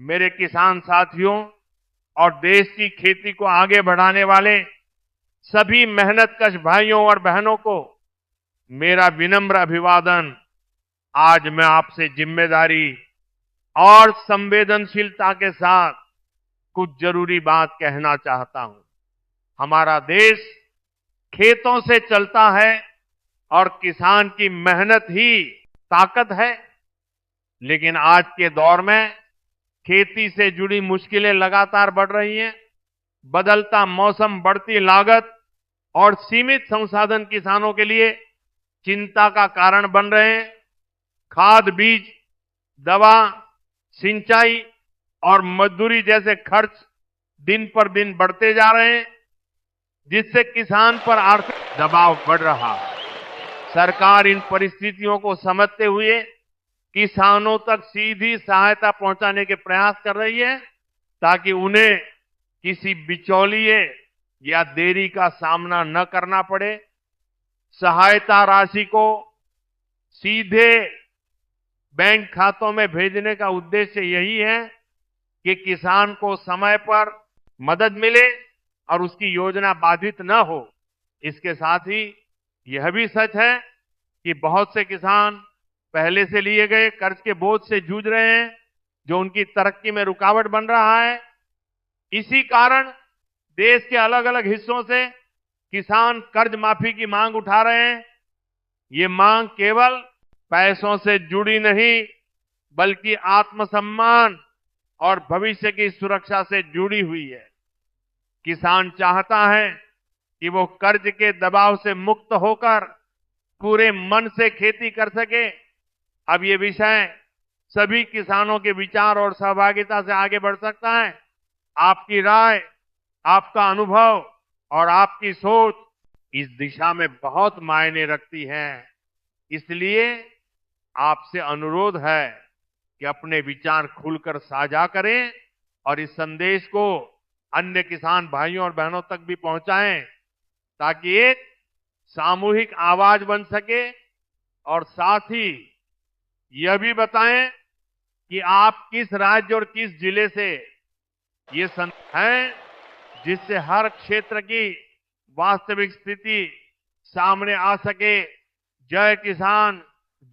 मेरे किसान साथियों और देश की खेती को आगे बढ़ाने वाले सभी मेहनतकश भाइयों और बहनों को मेरा विनम्र अभिवादन। आज मैं आपसे जिम्मेदारी और संवेदनशीलता के साथ कुछ जरूरी बात कहना चाहता हूं। हमारा देश खेतों से चलता है और किसान की मेहनत ही ताकत है, लेकिन आज के दौर में खेती से जुड़ी मुश्किलें लगातार बढ़ रही हैं। बदलता मौसम, बढ़ती लागत और सीमित संसाधन किसानों के लिए चिंता का कारण बन रहे हैं। खाद, बीज, दवा, सिंचाई और मजदूरी जैसे खर्च दिन पर दिन बढ़ते जा रहे हैं, जिससे किसान पर आर्थिक दबाव बढ़ रहा है। सरकार इन परिस्थितियों को समझते हुए किसानों तक सीधी सहायता पहुंचाने के प्रयास कर रही है, ताकि उन्हें किसी बिचौलिए या देरी का सामना न करना पड़े। सहायता राशि को सीधे बैंक खातों में भेजने का उद्देश्य यही है कि किसान को समय पर मदद मिले और उसकी योजना बाधित न हो। इसके साथ ही यह भी सच है कि बहुत से किसान पहले से लिए गए कर्ज के बोझ से जूझ रहे हैं, जो उनकी तरक्की में रुकावट बन रहा है। इसी कारण देश के अलग अलग हिस्सों से किसान कर्ज माफी की मांग उठा रहे हैं। ये मांग केवल पैसों से जुड़ी नहीं, बल्कि आत्मसम्मान और भविष्य की सुरक्षा से जुड़ी हुई है। किसान चाहता है कि वो कर्ज के दबाव से मुक्त होकर पूरे मन से खेती कर सके। अब ये विषय सभी किसानों के विचार और सहभागिता से आगे बढ़ सकता है। आपकी राय, आपका अनुभव और आपकी सोच इस दिशा में बहुत मायने रखती है। इसलिए आपसे अनुरोध है कि अपने विचार खुलकर साझा करें और इस संदेश को अन्य किसान भाइयों और बहनों तक भी पहुंचाएं, ताकि एक सामूहिक आवाज बन सके। और साथ ही यह भी बताएं कि आप किस राज्य और किस जिले से ये संदेश हैं, जिससे हर क्षेत्र की वास्तविक स्थिति सामने आ सके। जय किसान,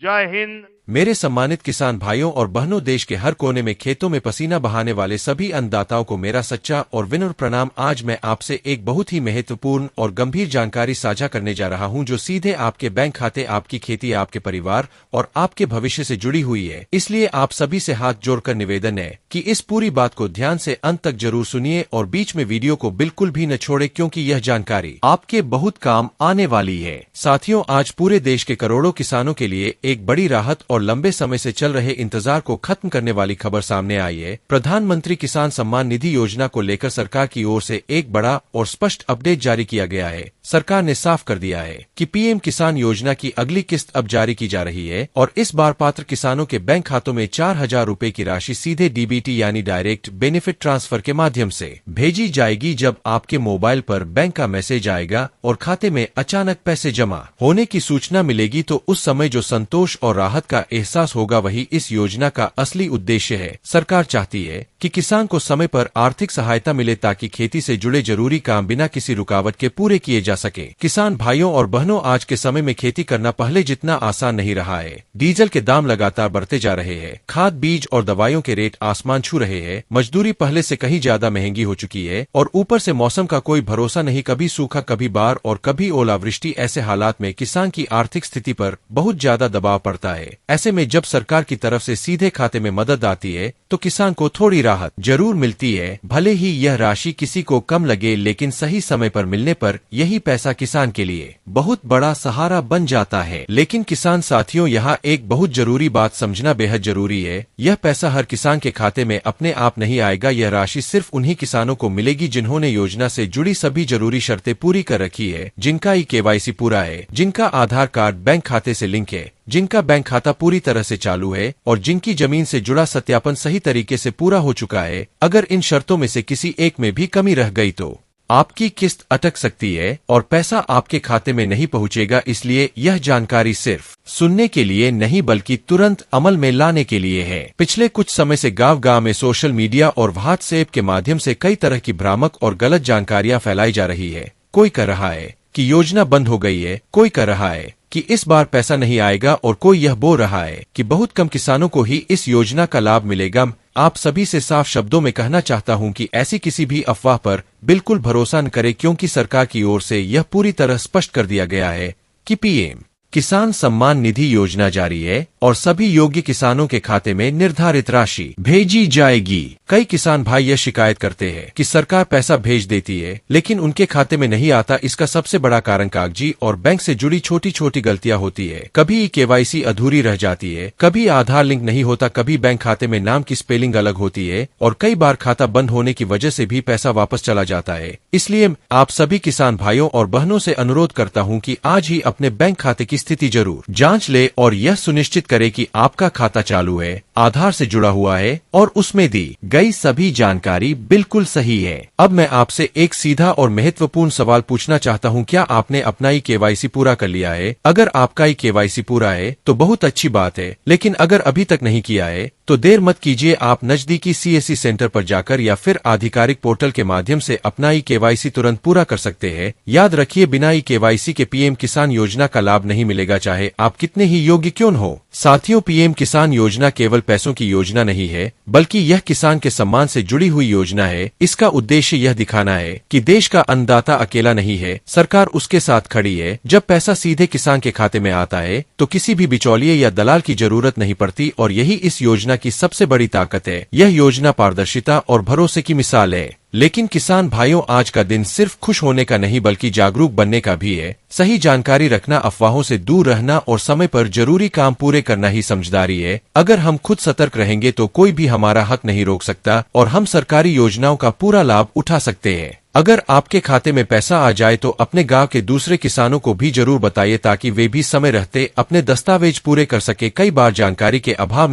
जय हिंद। मेरे सम्मानित किसान भाइयों और बहनों, देश के हर कोने में खेतों में पसीना बहाने वाले सभी अन्नदाताओं को मेरा सच्चा और विनम्र प्रणाम। आज मैं आपसे एक बहुत ही महत्वपूर्ण और गंभीर जानकारी साझा करने जा रहा हूं, जो सीधे आपके बैंक खाते, आपकी खेती, आपके परिवार और आपके भविष्य से जुड़ी हुई है। इसलिए आप सभी से हाथ जोड़कर निवेदन है कि इस पूरी बात को ध्यान से अंत तक जरूर सुनिए और बीच में वीडियो को बिल्कुल भी न छोड़े, क्योंकि यह जानकारी आपके बहुत काम आने वाली है। साथियों, आज पूरे देश के करोड़ों किसानों के लिए एक बड़ी राहत और लंबे समय से चल रहे इंतजार को खत्म करने वाली खबर सामने आई है। प्रधानमंत्री किसान सम्मान निधि योजना को लेकर सरकार की ओर से एक बड़ा और स्पष्ट अपडेट जारी किया गया है। सरकार ने साफ कर दिया है कि पीएम किसान योजना की अगली किस्त अब जारी की जा रही है और इस बार पात्र किसानों के बैंक खातों में 4,000 रुपए की राशि सीधे डीबीटी यानी डायरेक्ट बेनिफिट ट्रांसफर के माध्यम से भेजी जाएगी। जब आपके मोबाइल पर बैंक का मैसेज आएगा और खाते में अचानक पैसे जमा होने की सूचना मिलेगी, तो उस समय जो संतोष और राहत का एहसास होगा, वही इस योजना का असली उद्देश्य है। सरकार चाहती है कि किसान को समय पर आर्थिक सहायता मिले, ताकि खेती से जुड़े जरूरी काम बिना किसी रुकावट के पूरे किए जा सके। किसान भाइयों और बहनों, आज के समय में खेती करना पहले जितना आसान नहीं रहा है। डीजल के दाम लगातार बढ़ते जा रहे हैं, खाद, बीज और दवाइयों के रेट आसमान छू रहे हैं, मजदूरी पहले से कहीं ज्यादा महंगी हो चुकी है और ऊपर से मौसम का कोई भरोसा नहीं, कभी सूखा, कभी बाढ़ और कभी ओलावृष्टि। ऐसे हालात में किसान की आर्थिक स्थिति पर बहुत ज्यादा दबाव पड़ता है। ऐसे में जब सरकार की तरफ से सीधे खाते में मदद आती है, तो किसान को थोड़ी राहत जरूर मिलती है। भले ही यह राशि किसी को कम लगे, लेकिन सही समय पर मिलने पर यही पैसा किसान के लिए बहुत बड़ा सहारा बन जाता है। लेकिन किसान साथियों, यहाँ एक बहुत जरूरी बात समझना बेहद जरूरी है। यह पैसा हर किसान के खाते में अपने आप नहीं आएगा। यह राशि सिर्फ उन्हीं किसानों को मिलेगी जिन्होंने योजना से जुड़ी सभी जरूरी शर्तें पूरी कर रखी है, जिनका KYC पूरा है, जिनका आधार कार्ड बैंक खाते से लिंक है, जिनका बैंक खाता पूरी तरह से चालू है और जिनकी जमीन से जुड़ा सत्यापन सही तरीके से पूरा हो चुका है। अगर इन शर्तों में से किसी एक में भी कमी रह गई, तो आपकी किस्त अटक सकती है और पैसा आपके खाते में नहीं पहुंचेगा। इसलिए यह जानकारी सिर्फ सुनने के लिए नहीं बल्कि तुरंत अमल में लाने के लिए है। पिछले कुछ समय से गांव-गांव में सोशल मीडिया और व्हाट्सएप के माध्यम से कई तरह की भ्रामक और गलत जानकारियां फैलाई जा रही है। कोई कह रहा है कि योजना बंद हो गई है, कोई कह रहा है कि इस बार पैसा नहीं आएगा और कोई यह बोल रहा है कि बहुत कम किसानों को ही इस योजना का लाभ मिलेगा। आप सभी से साफ शब्दों में कहना चाहता हूं कि ऐसी किसी भी अफवाह पर बिल्कुल भरोसा न करें, क्योंकि सरकार की ओर से यह पूरी तरह स्पष्ट कर दिया गया है कि पीएम किसान सम्मान निधि योजना जारी है और सभी योग्य किसानों के खाते में निर्धारित राशि भेजी जाएगी। कई किसान भाई यह शिकायत करते हैं कि सरकार पैसा भेज देती है लेकिन उनके खाते में नहीं आता। इसका सबसे बड़ा कारण कागजी और बैंक से जुड़ी छोटी छोटी गलतियां होती है। कभी केवाईसी अधूरी रह जाती है, कभी आधार लिंक नहीं होता, कभी बैंक खाते में नाम की स्पेलिंग अलग होती है और कई बार खाता बंद होने की वजह से भी पैसा वापस चला जाता है। इसलिए आप सभी किसान भाइयों और बहनों से अनुरोध करता हूं कि आज ही अपने बैंक खाते की स्थिति जरूर जांच ले और यह सुनिश्चित करे कि आपका खाता चालू है, आधार से जुड़ा हुआ है और उसमें दी गई सभी जानकारी बिल्कुल सही है। अब मैं आपसे एक सीधा और महत्वपूर्ण सवाल पूछना चाहता हूं, क्या आपने अपना ही केवाईसी पूरा कर लिया है? अगर आपका ही केवाईसी पूरा है तो बहुत अच्छी बात है, लेकिन अगर अभी तक नहीं किया है तो देर मत कीजिए। आप नजदीकी सीएससी सेंटर पर जाकर या फिर आधिकारिक पोर्टल के माध्यम से अपना ही केवाईसी तुरंत पूरा कर सकते हैं। याद रखिए, बिना ही केवाईसी के पीएम किसान योजना का लाभ नहीं मिलेगा, चाहे आप कितने ही योग्य क्यों न हो। साथियों, पीएम किसान योजना केवल पैसों की योजना नहीं है, बल्कि यह किसान के सम्मान से जुड़ी हुई योजना है। इसका उद्देश्य यह दिखाना है कि देश का अन्नदाता अकेला नहीं है, सरकार उसके साथ खड़ी है। जब पैसा सीधे किसान के खाते में आता है तो किसी भी बिचौलिए या दलाल की जरूरत नहीं पड़ती और यही इस योजना की सबसे बड़ी ताकत है। यह योजना पारदर्शिता और भरोसे की मिसाल है। लेकिन किसान भाइयों, आज का दिन सिर्फ खुश होने का नहीं बल्कि जागरूक बनने का भी है। सही जानकारी रखना, अफवाहों से दूर रहना और समय पर जरूरी काम पूरे करना ही समझदारी है। अगर हम खुद सतर्क रहेंगे तो कोई भी हमारा हक नहीं रोक सकता और हम सरकारी योजनाओं का पूरा लाभ उठा सकते हैं। अगर आपके खाते में पैसा आ जाए तो अपने गांव के दूसरे किसानों को भी जरूर बताइए ताकि वे भी समय रहते अपने दस्तावेज पूरे कर सके। कई बार जानकारी के अभाव